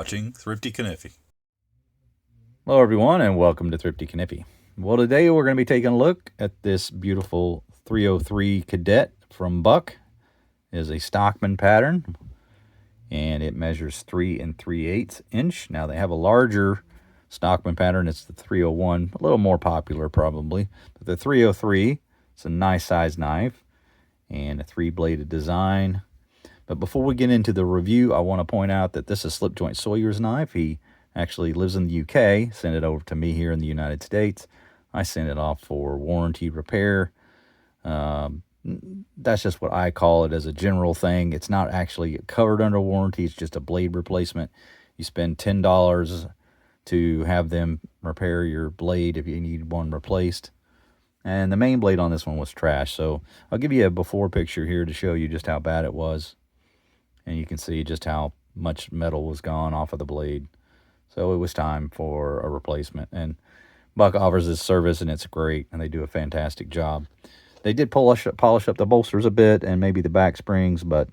watching Thrifty Kaniffy. Hello everyone and welcome to Thrifty Kaniffy. Well, today we're going to be taking a look at this beautiful 303 Cadet from Buck. It is a Stockman pattern and it measures 3 3/8 inch. Now they have a larger Stockman pattern. It's the 301, a little more popular probably. But the 303, it's a nice size knife and a 3-bladed design. But before we get into the review, I want to point out that this is Slip Joint Sawyer's knife. He actually lives in the UK, sent it over to me here in the United States. I sent it off for warranty repair. That's just what I call it as a general thing. It's not actually covered under warranty. It's just a blade replacement. You spend $10 to have them repair your blade if you need one replaced. And the main blade on this one was trash. So I'll give you a before picture here to show you just how bad it was. And you can see just how much metal was gone off of the blade. So it was time for a replacement. And Buck offers this service, and it's great, and they do a fantastic job. They did polish up the bolsters a bit and maybe the back springs, but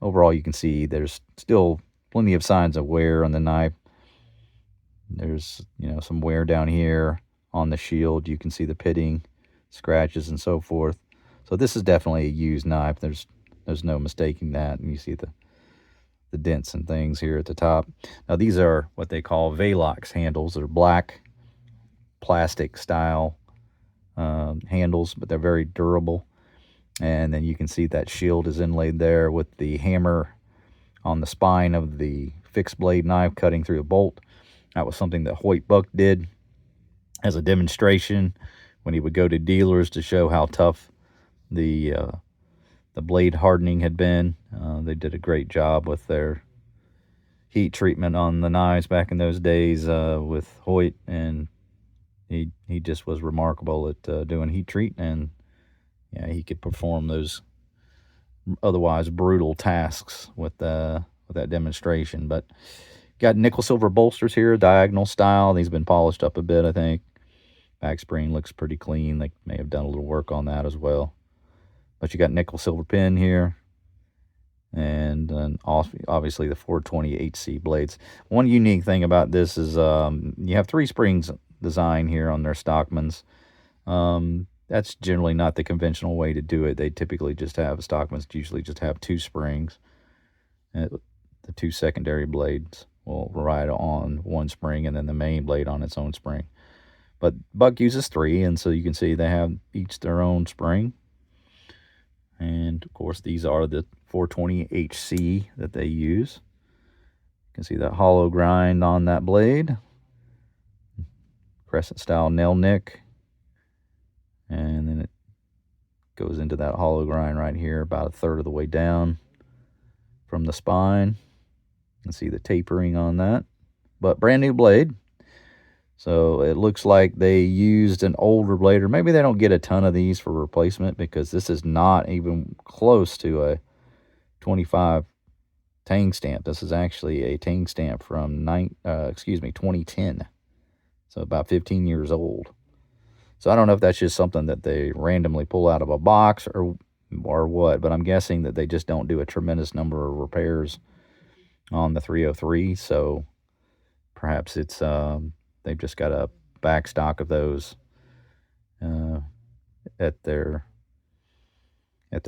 overall you can see there's still plenty of signs of wear on the knife. There's, some wear down here on the shield. You can see the pitting, scratches, and so forth. So this is definitely a used knife. There's no mistaking that. And you see the dents and things here at the top. Now these are what they call Valox handles. They're black plastic style handles, but they're very durable. And then you can see that shield is inlaid there with the hammer on the spine of the fixed blade knife cutting through a bolt. That was something that Hoyt Buck did as a demonstration when he would go to dealers to show how tough the blade hardening had been. They did a great job with their heat treatment on the knives back in those days with Hoyt, and he just was remarkable at doing heat treat, and he could perform those otherwise brutal tasks with that demonstration. But got nickel silver bolsters here, diagonal style. These have been polished up a bit, I think. Back spring looks pretty clean. They may have done a little work on that as well. But you got nickel silver pin here, and then obviously the 420 HC blades. One unique thing about this is you have 3 springs design here on their Stockmans. That's generally not the conventional way to do it. They typically just have, Stockmans usually just have 2 springs. The 2 secondary blades will ride on 1 spring, and then the main blade on its own spring. But Buck uses 3, and so you can see they have each their own spring. And of course these are the 420 HC that they use. You can see that hollow grind on that blade, crescent style nail nick, and then it goes into that hollow grind right here about 1/3 of the way down from the spine. You can see the tapering on that, but brand new blade. So it looks like they used an older blade, or maybe they don't get a ton of these for replacement, because this is not even close to a 25 tang stamp. This is actually a tang stamp from 2010. So about 15 years old. So I don't know if that's just something that they randomly pull out of a box or what, but I'm guessing that they just don't do a tremendous number of repairs on the 303. So perhaps it's they've just got a back stock of those at their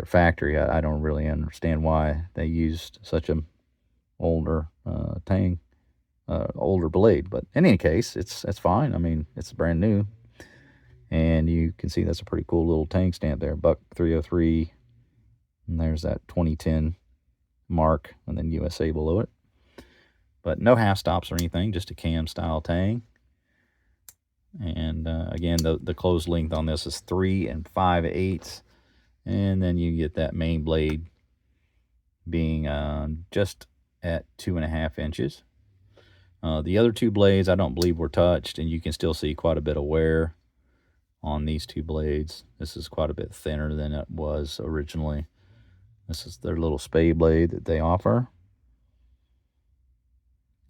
factory. I don't really understand why they used such an older older blade, but in any case, it's fine. I mean, it's brand new, and you can see that's a pretty cool little tang stamp there, Buck 303, and there's that 2010 mark, and then USA below it. But no half stops or anything, just a cam style tang. And again, the closed length on this is 3 5/8, and then you get that main blade being just at 2.5 inches. The other 2 blades I don't believe were touched, and you can still see quite a bit of wear on these 2 blades. This is quite a bit thinner than it was originally. This is their little Spey blade that they offer,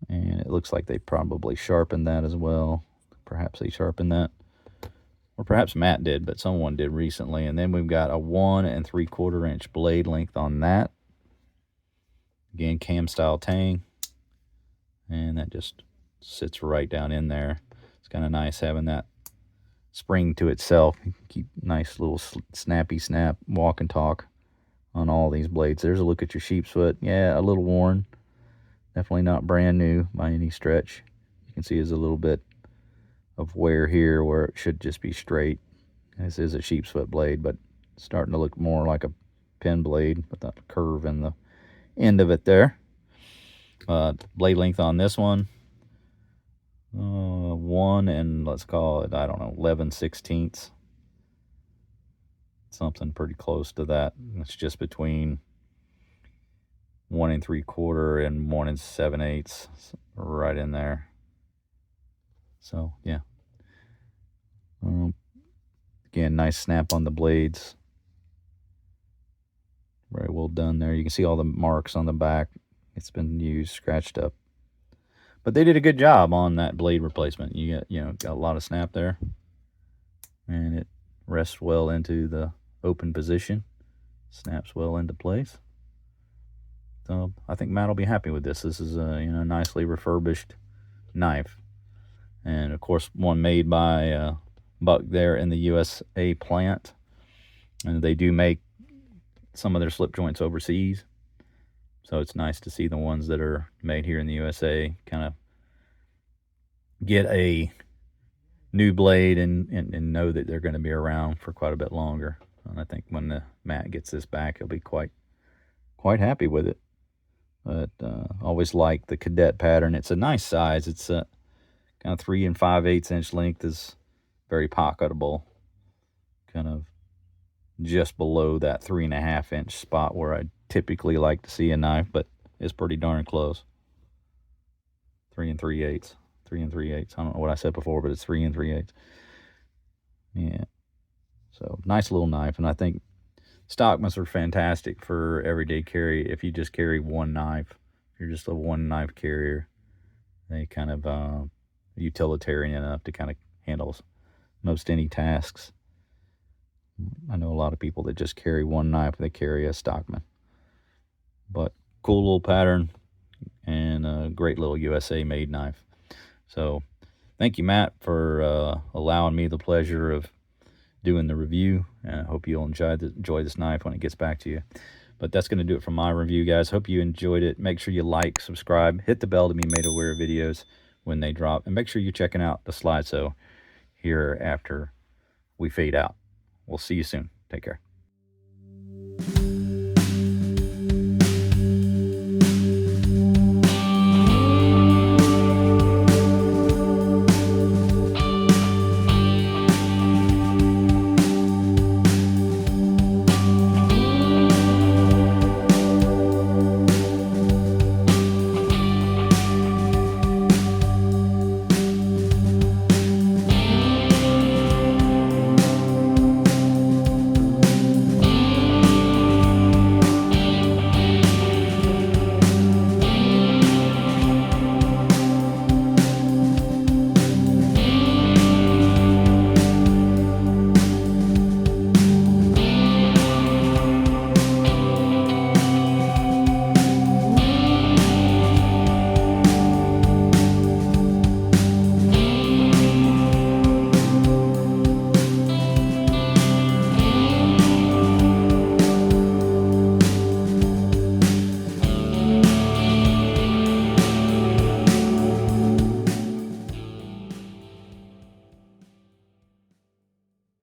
and it looks like they probably sharpened that as well. Perhaps they sharpened that, or perhaps Matt did, but someone did recently. And then we've got a 1 3/4 inch blade length on that. Again, cam style tang. And that just sits right down in there. It's kind of nice having that spring to itself. Keep nice little snappy snap walk and talk on all these blades. There's a look at your Sheepfoot. Yeah, a little worn. Definitely not brand new by any stretch. You can see there's a little bit of wear here where it should just be straight. This is a Sheepfoot blade, but it's starting to look more like a pin blade with that curve in the end of it there. Blade length on this one, 1 and let's call it, I don't know, 11/16. Something pretty close to that. It's just between 1 3/4 and 1 7/8, right in there. So yeah. Again, nice snap on the blades. Very well done there. You can see all the marks on the back. It's been used, scratched up. But they did a good job on that blade replacement. You got a lot of snap there. And it rests well into the open position. Snaps well into place. So I think Matt will be happy with this. This is a nicely refurbished knife. And of course, one made by Buck there in the USA plant. And they do make some of their slip joints overseas. So it's nice to see the ones that are made here in the USA kind of get a new blade and know that they're going to be around for quite a bit longer. And I think when Matt gets this back, he'll be quite happy with it. But always like the Cadet pattern. It's a nice size. It's a kind of 3 5/8 inch length, is very pocketable. Kind of just below that 3 1/2 inch spot where I typically like to see a knife, but it's pretty darn close. 3 3/8. 3 3/8. I don't know what I said before, but it's 3 3/8. Yeah. So nice little knife, and I think Stockmans are fantastic for everyday carry. If you just carry one knife, you're just a one knife carrier. They kind of utilitarian enough to kind of handle most any tasks. I know a lot of people that just carry one knife. They carry a Stockman. But cool little pattern and a great little USA made knife. So thank you, Matt, for allowing me the pleasure of doing the review. And I hope you'll enjoy this knife when it gets back to you. But that's going to do it for my review, guys. Hope you enjoyed it. Make sure you like, subscribe, hit the bell to be made aware of videos when they drop. And make sure you're checking out the slideshow here after we fade out. We'll see you soon. Take care.